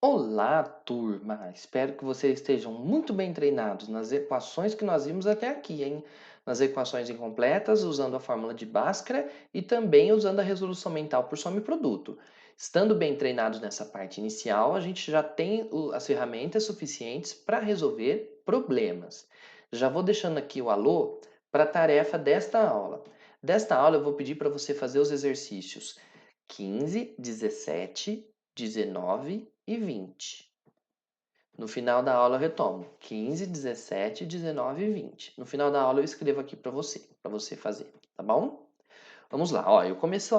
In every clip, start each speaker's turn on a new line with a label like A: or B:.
A: Olá, turma! Espero que vocês estejam muito bem treinados nas equações que nós vimos até aqui, hein? Nas equações incompletas, usando a fórmula de Bhaskara e também usando a resolução mental por soma e produto. Estando bem treinados nessa parte inicial, a gente já tem as ferramentas suficientes para resolver problemas. Já vou deixando aqui o alô para a tarefa desta aula. Desta aula eu vou pedir para você fazer os exercícios 15, 17, 19 e 20. No final da aula eu retomo 15, 17, 19 e 20. No final da aula eu escrevo aqui para você fazer, tá bom? Vamos lá, ó, eu começo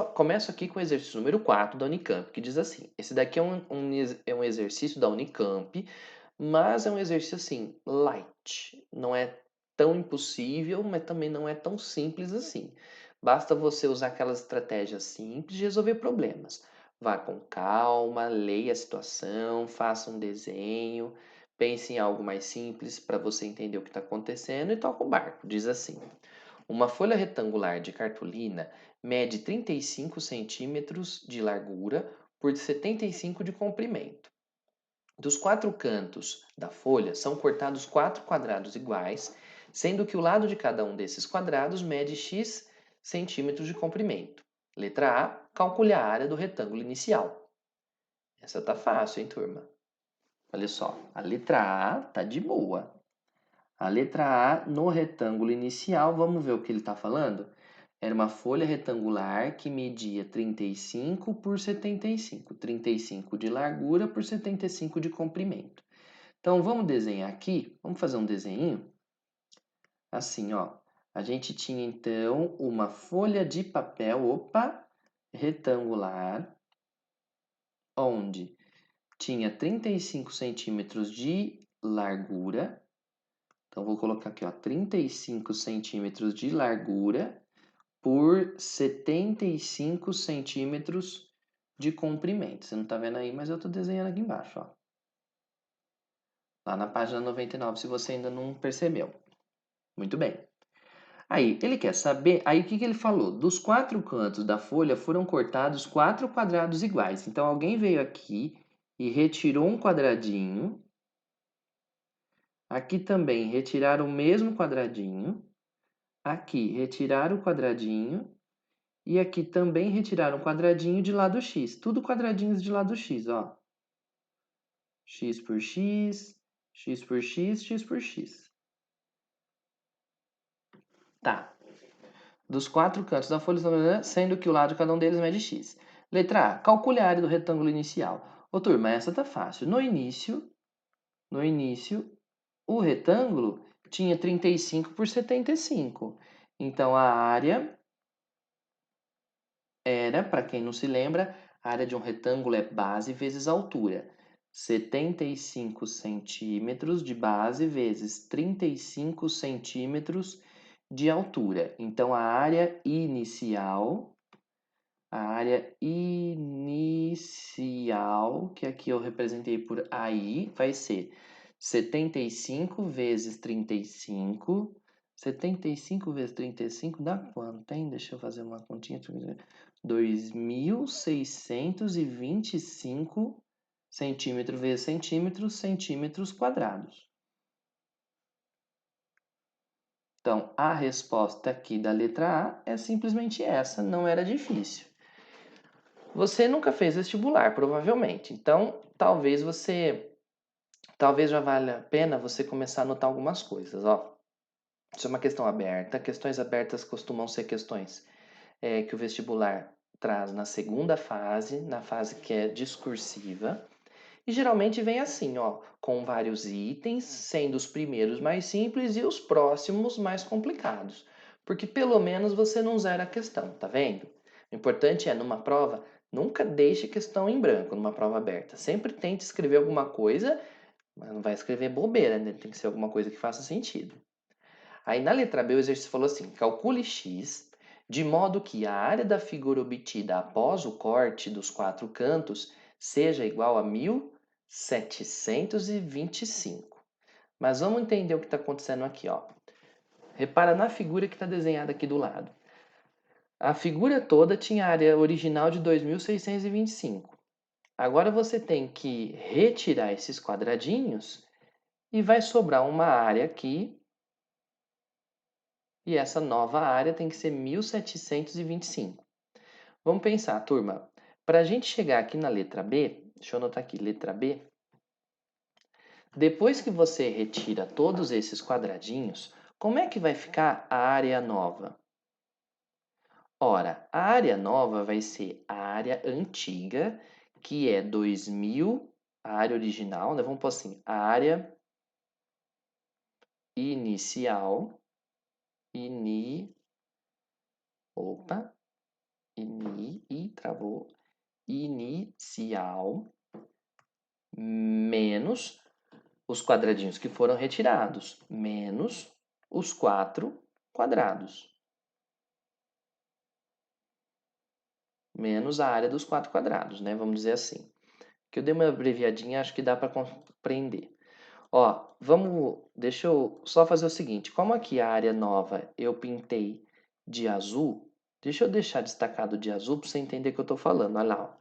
A: aqui com o exercício número 4 da Unicamp, que diz assim, esse daqui é um exercício da Unicamp, mas é um exercício assim, light, não é tão impossível, mas também não é tão simples assim. Basta você usar aquelas estratégias simples de resolver problemas. Vá com calma, leia a situação, faça um desenho, pense em algo mais simples para você entender o que está acontecendo e toca o barco. Diz assim: uma folha retangular de cartolina mede 35 centímetros de largura por 75 de comprimento. Dos quatro cantos da folha são cortados quatro quadrados iguais, sendo que o lado de cada um desses quadrados mede x centímetros de comprimento. Letra A, calcule a área do retângulo inicial. Essa tá fácil, hein, turma? Olha só, a letra A tá de boa. A letra A no retângulo inicial, vamos ver o que ele está falando? Era uma folha retangular que media 35 por 75. 35 de largura por 75 de comprimento. Então, vamos desenhar aqui. Vamos fazer um desenho. Assim, ó. A gente tinha, então, uma folha de papel, retangular, onde tinha 35 centímetros de largura. Então, vou colocar aqui, ó, 35 centímetros de largura por 75 centímetros de comprimento. Você não está vendo aí, mas eu estou desenhando aqui embaixo, ó. Lá na página 99, se você ainda não percebeu. Muito bem. Aí, ele quer saber... Aí, o que ele falou? Dos quatro cantos da folha foram cortados quatro quadrados iguais. Então, alguém veio aqui e retirou um quadradinho. Aqui também retiraram o mesmo quadradinho. Aqui retiraram o quadradinho. E aqui também retiraram um quadradinho de lado x. Tudo quadradinhos de lado x, ó. X por x, x por x, x por x. Tá. Dos quatro cantos da folha, sendo que o lado de cada um deles mede x. Letra A. Calcule a área do retângulo inicial. Ô, turma, essa tá fácil. No início, o retângulo tinha 35 por 75. Então, a área era, para quem não se lembra, a área de um retângulo é base vezes altura. 75 centímetros de base vezes 35 centímetros de altura. Então, a área inicial, que aqui eu representei por AI, vai ser 75 vezes 35. 75 vezes 35 dá quanto, hein? Deixa eu fazer uma continha. 2.625 centímetro vezes centímetros, centímetros quadrados. Então, a resposta aqui da letra A é simplesmente essa, não era difícil. Você nunca fez vestibular, provavelmente. Então, talvez já valha a pena você começar a anotar algumas coisas, ó. Isso é uma questão aberta. Questões abertas costumam ser questões que o vestibular traz na segunda fase, na fase que é discursiva. E geralmente vem assim, ó, com vários itens, sendo os primeiros mais simples e os próximos mais complicados. Porque pelo menos você não zera a questão, tá vendo? O importante é, numa prova, nunca deixe questão em branco, numa prova aberta. Sempre tente escrever alguma coisa, mas não vai escrever bobeira, né? Tem que ser alguma coisa que faça sentido. Aí na letra B o exercício falou assim: calcule x de modo que a área da figura obtida após o corte dos quatro cantos seja igual a 1.725. Mas vamos entender o que está acontecendo aqui, ó. Repara na figura que está desenhada aqui do lado. A figura toda tinha a área original de 2.625. Agora você tem que retirar esses quadradinhos e vai sobrar uma área aqui. E essa nova área tem que ser 1725. Vamos pensar, turma. Para a gente chegar aqui na letra B, deixa eu anotar aqui, letra B. Depois que você retira todos esses quadradinhos, como é que vai ficar a área nova? Ora, a área nova vai ser a área antiga, que é 2000, a área original, né? Vamos pôr assim, a área inicial, opa, travou, inicial, menos os quadradinhos que foram retirados, menos os 4 quadrados. Menos a área dos 4 quadrados, né? Vamos dizer assim. Que eu dei uma abreviadinha, acho que dá para compreender. Ó, deixa eu só fazer o seguinte, como aqui a área nova eu pintei de azul, deixa eu deixar destacado de azul para você entender o que eu estou falando, olha lá. Ó.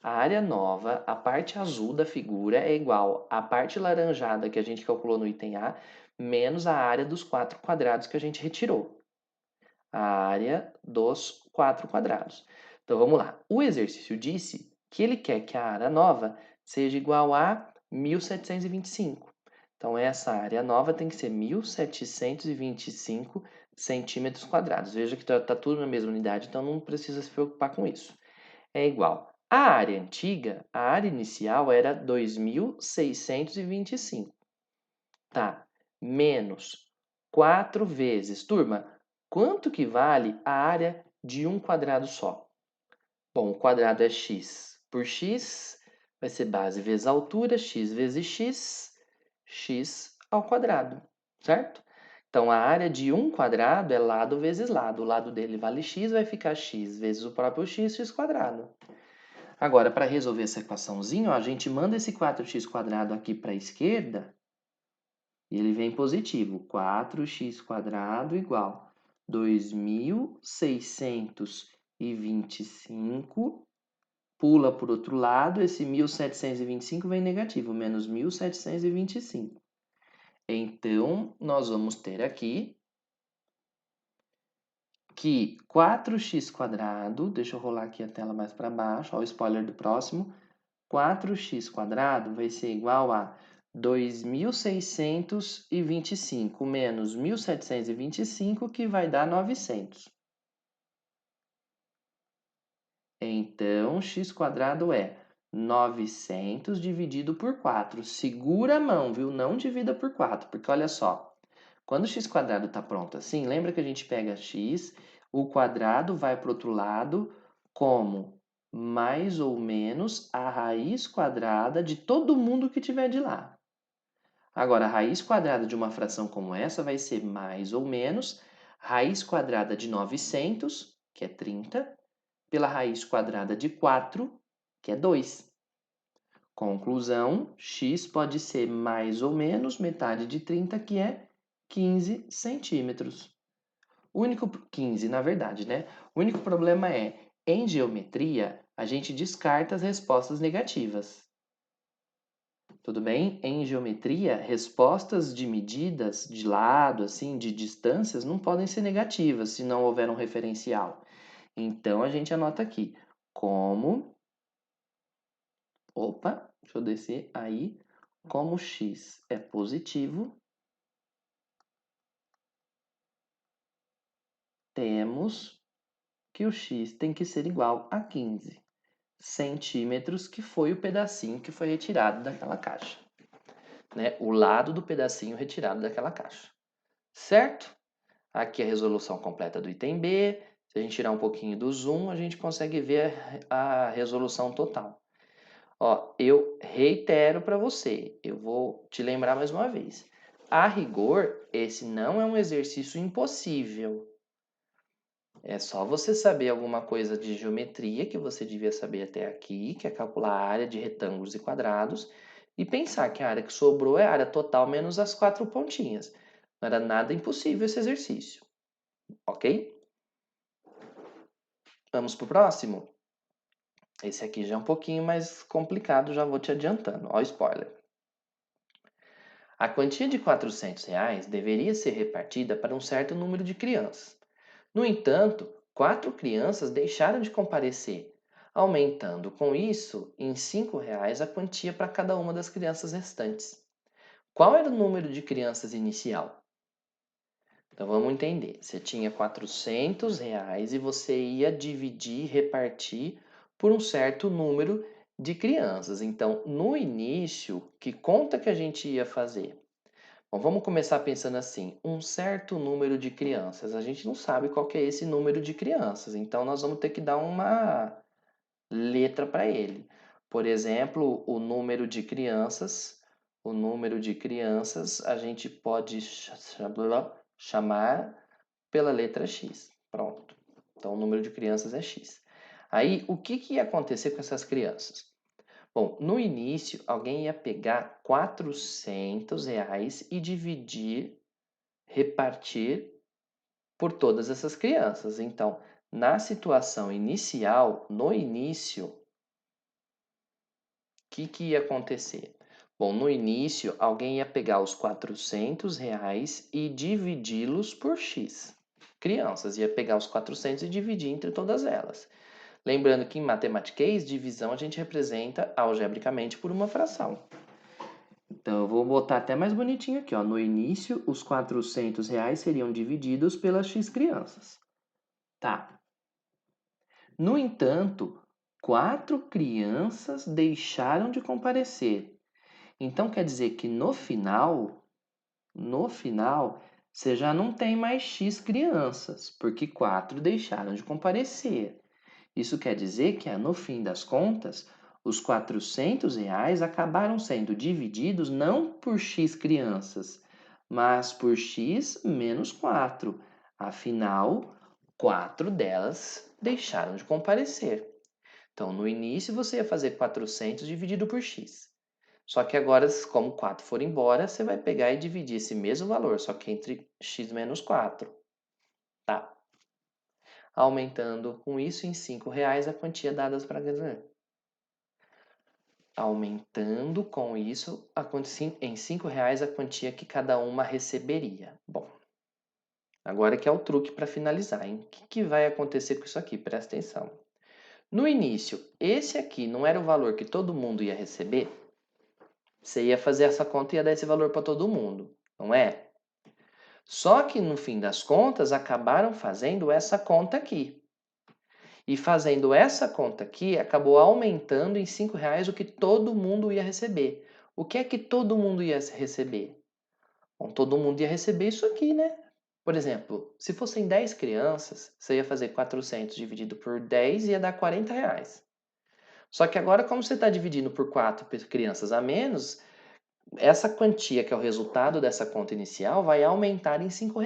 A: A área nova, a parte azul da figura é igual à parte laranjada que a gente calculou no item A, menos a área dos 4 quadrados que a gente retirou. A área dos 4 quadrados. Então vamos lá. O exercício disse que ele quer que a área nova seja igual a 1725. Então essa área nova tem que ser 1725 centímetros quadrados. Veja que está tudo na mesma unidade, então não precisa se preocupar com isso. É igual. A área antiga, a área inicial era 2625. Tá. Menos 4 vezes. Turma, quanto que vale a área de um quadrado só? Bom, o quadrado é x por x, vai ser base vezes altura, x vezes x, x ao quadrado, certo? Então, a área de um quadrado é lado vezes lado. O lado dele vale x, vai ficar x vezes o próprio x, x quadrado. Agora, para resolver essa equaçãozinha, ó, a gente manda esse 4x quadrado aqui para a esquerda, e ele vem positivo. 4x² igual 2.625. Pula para o outro lado, esse 1.725 vem negativo, menos 1.725. Então, nós vamos ter aqui que 4x², deixa eu rolar aqui a tela mais para baixo, ó, o spoiler do próximo, 4x² vai ser igual a 2.625 menos 1.725, que vai dar 900. Então, x² é 900 dividido por 4. Segura a mão, viu? Não divida por 4, porque olha só. Quando o x² está pronto assim, lembra que a gente pega x, o quadrado vai para o outro lado como mais ou menos a raiz quadrada de todo mundo que tiver de lá. Agora, a raiz quadrada de uma fração como essa vai ser mais ou menos raiz quadrada de 900, que é 30, pela raiz quadrada de 4, que é 2. Conclusão, x pode ser mais ou menos metade de 30, que é 15 centímetros. O único 15, na verdade, né? O único problema é, em geometria, a gente descarta as respostas negativas. Tudo bem? Em geometria, respostas de medidas de lado, assim, de distâncias, não podem ser negativas se não houver um referencial. Então, a gente anota aqui como... Opa, deixa eu descer aí. Como x é positivo, temos que o x tem que ser igual a 15 centímetros, que foi o pedacinho que foi retirado daquela caixa. Né? O lado do pedacinho retirado daquela caixa. Certo? Aqui a resolução completa do item B. Se a gente tirar um pouquinho do zoom, a gente consegue ver a resolução total. Ó, eu reitero para você, eu vou te lembrar mais uma vez. A rigor, esse não é um exercício impossível. É só você saber alguma coisa de geometria que você devia saber até aqui, que é calcular a área de retângulos e quadrados, e pensar que a área que sobrou é a área total menos as 4 pontinhas. Não era nada impossível esse exercício, ok? Vamos para o próximo? Esse aqui já é um pouquinho mais complicado, já vou te adiantando. Ó, o spoiler. A quantia de R$ 400 deveria ser repartida para um certo número de crianças. No entanto, 4 crianças deixaram de comparecer, aumentando com isso em R$ 5 a quantia para cada uma das crianças restantes. Qual era o número de crianças inicial? Então vamos entender. Você tinha R$ 400 e você ia dividir, repartir por um certo número de crianças. Então, no início, que conta que a gente ia fazer? Bom, vamos começar pensando assim, um certo número de crianças. A gente não sabe qual que é esse número de crianças, então nós vamos ter que dar uma letra para ele. Por exemplo, o número de crianças a gente pode chamar pela letra X. Pronto. Então o número de crianças é X. Aí, o que que ia acontecer com essas crianças? Bom, no início, alguém ia pegar R$ 400 e dividir, repartir por todas essas crianças. Então, na situação inicial, no início, o que ia acontecer? Bom, no início, alguém ia pegar os R$ 400 e dividi-los por X. Crianças, ia pegar os 400 e dividir entre todas elas. Lembrando que em matematiquês, divisão a gente representa algebricamente por uma fração. Então, eu vou botar até mais bonitinho aqui, ó. No início, os R$ 400 seriam divididos pelas X crianças. Tá. No entanto, 4 crianças deixaram de comparecer. Então, quer dizer que no final, você já não tem mais X crianças, porque 4 deixaram de comparecer. Isso quer dizer que, no fim das contas, os R$ 400 acabaram sendo divididos não por X crianças, mas por X menos 4. Afinal, 4 delas deixaram de comparecer. Então, no início, você ia fazer 400 dividido por X. Só que agora, como 4 foram embora, você vai pegar e dividir esse mesmo valor, só que entre X menos 4. Tá? Aumentando com isso em R$ 5 a quantia dada para a criança. Aumentando com isso em R$ 5 a quantia que cada uma receberia. Bom, agora que é o truque para finalizar, hein? O que vai acontecer com isso aqui? Presta atenção. No início, esse aqui não era o valor que todo mundo ia receber? Você ia fazer essa conta e ia dar esse valor para todo mundo, não é? Só que no fim das contas, acabaram fazendo essa conta aqui. E fazendo essa conta aqui, acabou aumentando em R$ 5 o que todo mundo ia receber. O que é que todo mundo ia receber? Bom, todo mundo ia receber isso aqui, né? Por exemplo, se fossem 10 crianças, você ia fazer 400 dividido por 10 e ia dar R$ 40. Só que agora, como você está dividindo por 4 crianças a menos, essa quantia que é o resultado dessa conta inicial vai aumentar em R$ 5.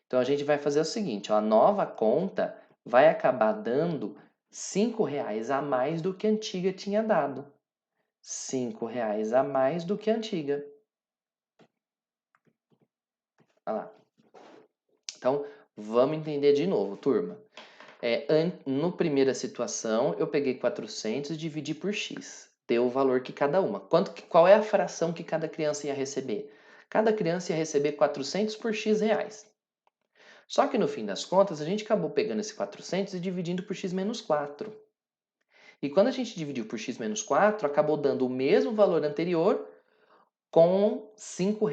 A: Então a gente vai fazer o seguinte, ó, a nova conta vai acabar dando R$ 5 a mais do que a antiga tinha dado. R$ 5 a mais do que a antiga. Olha lá. Então, vamos entender de novo, turma. No primeira situação, eu peguei 400 e dividi por x. Deu o valor que cada uma. Qual é a fração que cada criança ia receber? Cada criança ia receber 400 por x reais. Só que no fim das contas, a gente acabou pegando esse 400 e dividindo por x menos 4. E quando a gente dividiu por x menos 4, acabou dando o mesmo valor anterior com R$ 5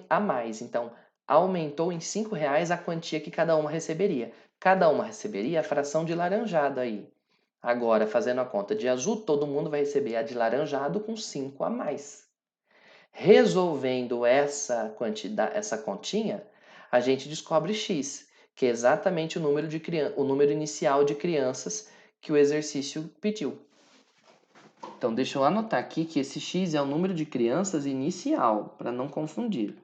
A: a mais. Então, aumentou em R$ 5 a quantia que cada uma receberia. Cada uma receberia a fração de laranjado aí. Agora, fazendo a conta de azul, todo mundo vai receber a de laranjado com 5 a mais. Resolvendo essa continha, a gente descobre x, que é exatamente o número inicial de crianças que o exercício pediu. Então, deixa eu anotar aqui que esse x é o número de crianças inicial, para não confundir.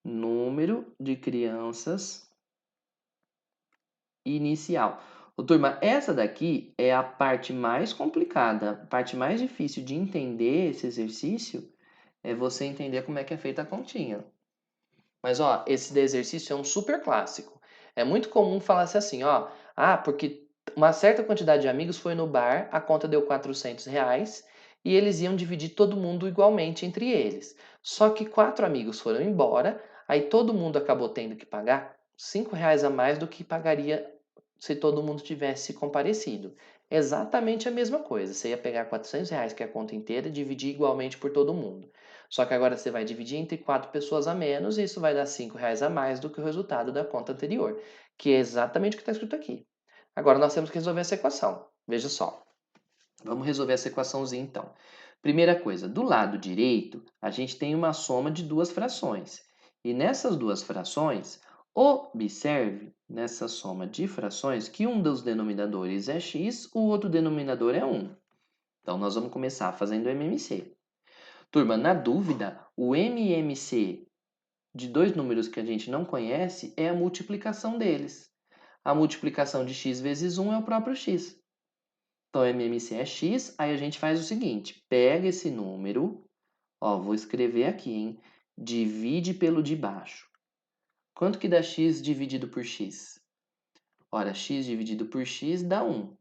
A: Número de crianças inicial. Ô, turma, essa daqui é a parte mais complicada, a parte mais difícil de entender esse exercício é você entender como é que é feita a continha. Mas, ó, esse exercício é um super clássico. É muito comum falar assim, ó, porque Uma certa quantidade de amigos foi no bar, a conta deu R$ 400 e eles iam dividir todo mundo igualmente entre eles. Só que 4 amigos foram embora, aí todo mundo acabou tendo que pagar R$ 5 a mais do que pagaria se todo mundo tivesse comparecido. Exatamente a mesma coisa. Você ia pegar R$ 400, que é a conta inteira, e dividir igualmente por todo mundo. Só que agora você vai dividir entre 4 pessoas a menos e isso vai dar R$ 5 a mais do que o resultado da conta anterior, que é exatamente o que está escrito aqui. Agora nós temos que resolver essa equação. Veja só. Vamos resolver essa equaçãozinha então. Primeira coisa, do lado direito, a gente tem uma soma de duas frações. E nessas duas frações, observe nessa soma de frações que um dos denominadores é x, o outro denominador é 1. Então nós vamos começar fazendo o MMC. Turma, na dúvida, o MMC de dois números que a gente não conhece é a multiplicação deles. A multiplicação de x vezes 1 é o próprio x. Então, MMC é x, aí a gente faz o seguinte, pega esse número, ó, vou escrever aqui, hein? Divide pelo de baixo. Quanto que dá x dividido por x? Ora, x dividido por x dá 1.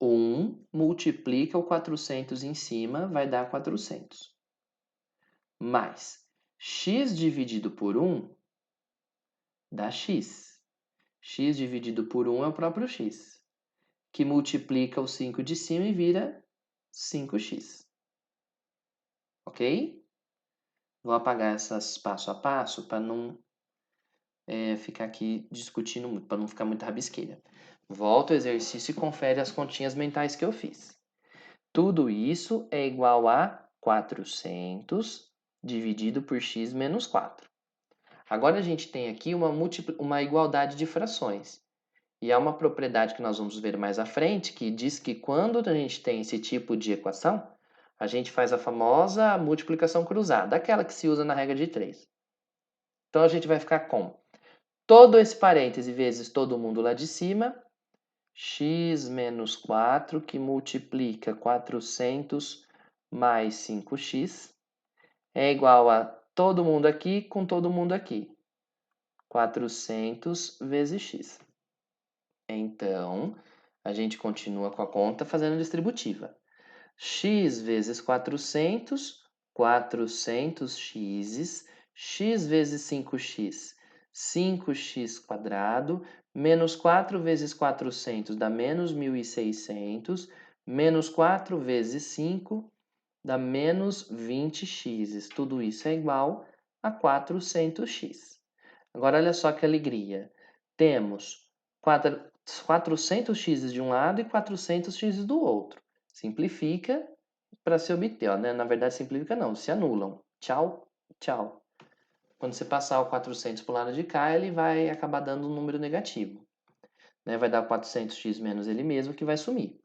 A: 1 multiplica o 400 em cima, vai dar 400. Mais x dividido por 1 dá x. X dividido por 1 é o próprio x, que multiplica o 5 de cima e vira 5x. Ok? Vou apagar essas passo a passo para não ficar aqui discutindo muito, para não ficar muita rabisqueira. Volta ao exercício e confere as continhas mentais que eu fiz. Tudo isso é igual a 400 dividido por x menos 4. Agora a gente tem aqui uma igualdade de frações. E há uma propriedade que nós vamos ver mais à frente que diz que quando a gente tem esse tipo de equação, a gente faz a famosa multiplicação cruzada, aquela que se usa na regra de 3. Então a gente vai ficar com todo esse parêntese vezes todo mundo lá de cima, x menos 4, que multiplica 400 mais 5x, é igual a todo mundo aqui com todo mundo aqui. 400 vezes x. Então, a gente continua com a conta fazendo distributiva. X vezes 400, 400x, x vezes 5x, 5x quadrado, menos 4 vezes 400 dá menos 1.600, menos 4 vezes 5 dá menos 20x. Tudo isso é igual a 400x. Agora, olha só que alegria. Temos 400x de um lado e 400x do outro. Simplifica para se obter. Ó, né? Na verdade, simplifica não, se anulam. Tchau, tchau. Quando você passar o 400 para o lado de cá, ele vai acabar dando um número negativo. Né? Vai dar 400x menos ele mesmo, que vai sumir.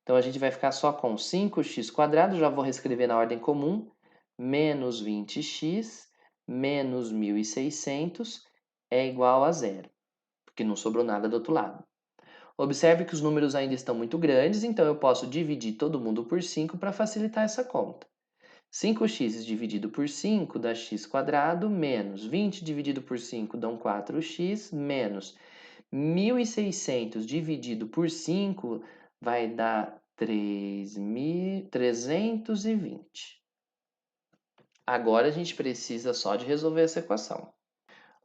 A: Então, a gente vai ficar só com 5x quadrado, já vou reescrever na ordem comum, menos 20x menos 1.600 é igual a zero, porque não sobrou nada do outro lado. Observe que os números ainda estão muito grandes, então eu posso dividir todo mundo por 5 para facilitar essa conta. 5x dividido por 5 dá x quadrado, menos 20 dividido por 5 dá 4x, menos 1.600 dividido por 5 vai dar 3.320. Agora a gente precisa só de resolver essa equação.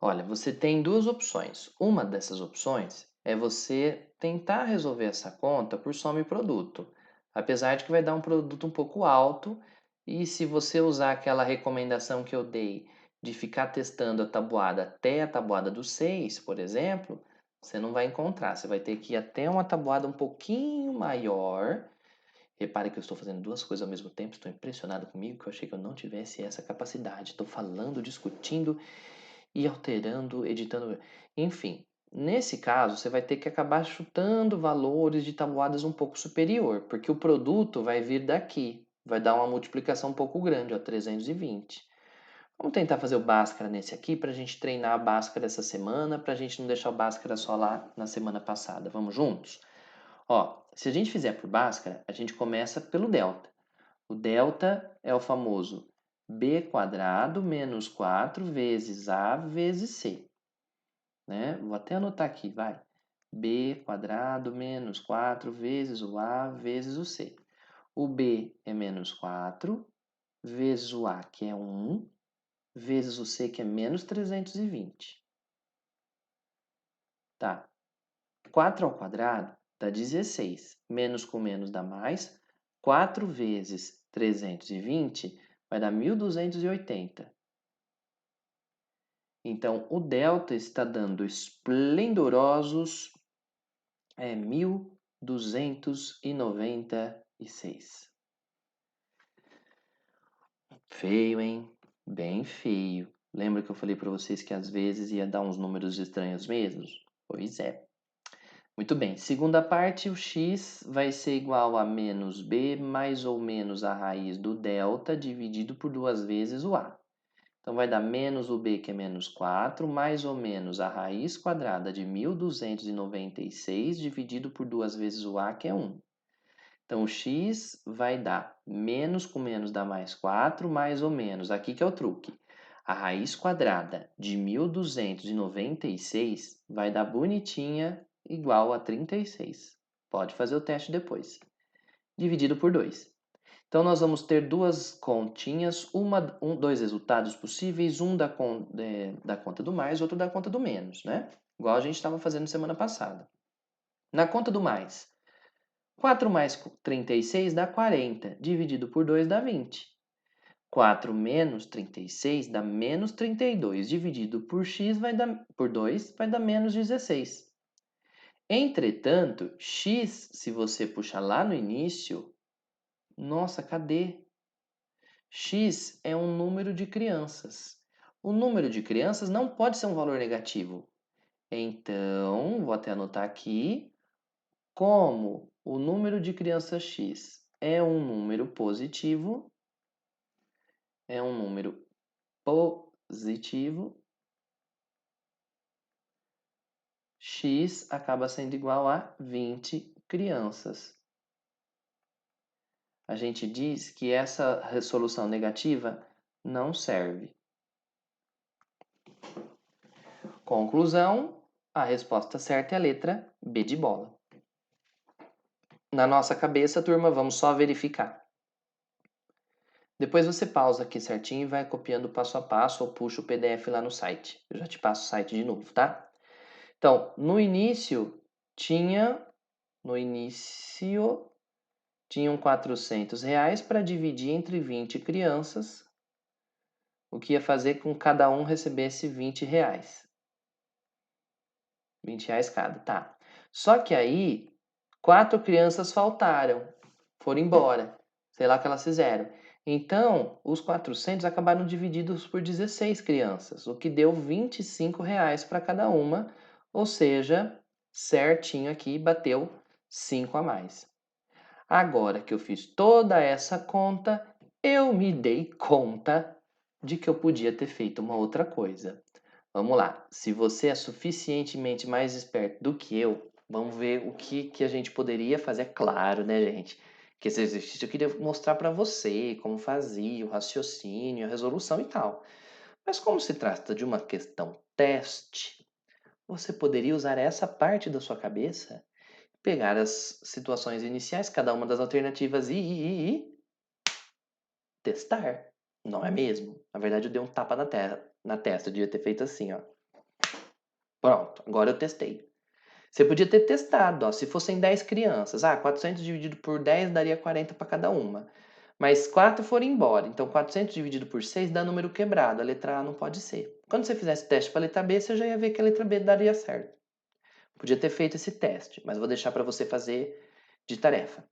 A: Olha, você tem duas opções. Uma dessas opções é você tentar resolver essa conta por soma e produto, apesar de que vai dar um produto um pouco alto, e se você usar aquela recomendação que eu dei de ficar testando a tabuada até a tabuada do 6, por exemplo, você não vai encontrar. Você vai ter que ir até uma tabuada um pouquinho maior. Repare que eu estou fazendo duas coisas ao mesmo tempo, estou impressionado comigo, que eu achei que eu não tivesse essa capacidade. Estou falando, discutindo e alterando, editando. Enfim, nesse caso, você vai ter que acabar chutando valores de tabuadas um pouco superior, porque o produto vai vir daqui, vai dar uma multiplicação um pouco grande, ó, 320. Vamos tentar fazer o Bhaskara nesse aqui para a gente treinar a Bhaskara essa semana, para a gente não deixar o Bhaskara só lá na semana passada. Vamos juntos? Ó, se a gente fizer por Bhaskara, a gente começa pelo delta. O delta é o famoso b quadrado menos 4 vezes a vezes c. Né? Vou até anotar aqui, vai. b quadrado menos 4 vezes o a vezes o c. O b é menos 4, vezes o a, que é 1, vezes o c, que é menos 320. Tá. 4 ao quadrado dá 16. Menos com menos dá mais. 4 vezes 320 vai dar 1.280. Então, o delta está dando esplendorosos 1.296. Feio, hein? Bem feio. Lembra que eu falei para vocês que às vezes ia dar uns números estranhos mesmos? Pois é. Muito bem. Segunda parte, o x vai ser igual a menos b mais ou menos a raiz do delta dividido por 2 vezes o a. Então, vai dar menos o b, que é menos 4, mais ou menos a raiz quadrada de 1.296 dividido por 2 vezes o a, que é 1. Então, o x vai dar menos com menos dá mais 4, mais ou menos. Aqui que é o truque. A raiz quadrada de 1.296 vai dar bonitinha igual a 36. Pode fazer o teste depois. Dividido por 2. Então, nós vamos ter duas continhas, dois resultados possíveis, um da conta do mais, outro da conta do menos, né? Igual a gente estava fazendo semana passada. Na conta do mais, 4 mais 36 dá 40, dividido por 2 dá 20. 4 menos 36 dá menos 32, dividido por x por 2 vai dar menos 16. Entretanto, x, se você puxar lá no início, nossa, cadê? X é um número de crianças. O número de crianças não pode ser um valor negativo. Então, vou até anotar aqui, como o número de crianças x é um número positivo, x acaba sendo igual a 20 crianças. A gente diz que essa resolução negativa não serve. Conclusão, a resposta certa é a letra B de bola. Na nossa cabeça, turma, vamos só verificar. Depois você pausa aqui certinho e vai copiando passo a passo ou puxa o PDF lá no site. Eu já te passo o site de novo, tá? Então, no início tinham R$ 400 para dividir entre 20 crianças, o que ia fazer com que cada um recebesse R$ 20. R$ 20 cada, tá. Só que aí, 4 crianças faltaram, foram embora, sei lá o que elas fizeram. Então, os 400 acabaram divididos por 16 crianças, o que deu R$ 25 para cada uma, ou seja, certinho aqui, bateu 5 a mais. Agora que eu fiz toda essa conta, eu me dei conta de que eu podia ter feito uma outra coisa. Vamos lá, se você é suficientemente mais esperto do que eu, vamos ver o que a gente poderia fazer. É claro, né, gente? Que esse exercício eu queria mostrar para você como fazia, o raciocínio, a resolução e tal. Mas como se trata de uma questão teste, você poderia usar essa parte da sua cabeça, pegar as situações iniciais, cada uma das alternativas e testar. Não é mesmo? Na verdade, eu dei um tapa na testa, eu devia ter feito assim, ó. Pronto, agora eu testei. Você podia ter testado, ó, se fossem 10 crianças. 400 dividido por 10 daria 40 para cada uma. Mas 4 foram embora, então 400 dividido por 6 dá número quebrado. A letra A não pode ser. Quando você fizesse teste para a letra B, você já ia ver que a letra B daria certo. Podia ter feito esse teste, mas vou deixar para você fazer de tarefa.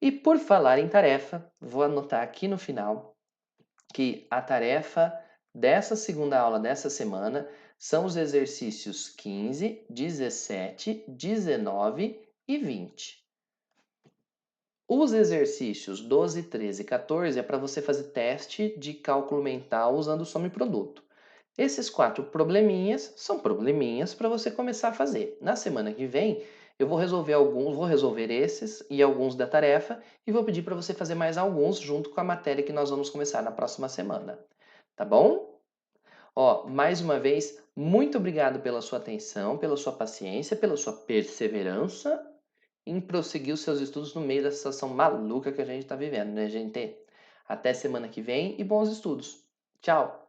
A: E por falar em tarefa, vou anotar aqui no final que a tarefa dessa segunda aula dessa semana são os exercícios 15, 17, 19 e 20. Os exercícios 12, 13 e 14 é para você fazer teste de cálculo mental usando soma e produto. Esses 4 probleminhas são probleminhas para você começar a fazer. Na semana que vem, eu vou resolver esses e alguns da tarefa e vou pedir para você fazer mais alguns junto com a matéria que nós vamos começar na próxima semana. Tá bom? Ó, mais uma vez, muito obrigado pela sua atenção, pela sua paciência, pela sua perseverança em prosseguir os seus estudos no meio dessa situação maluca que a gente está vivendo, né, gente? Até semana que vem e bons estudos. Tchau!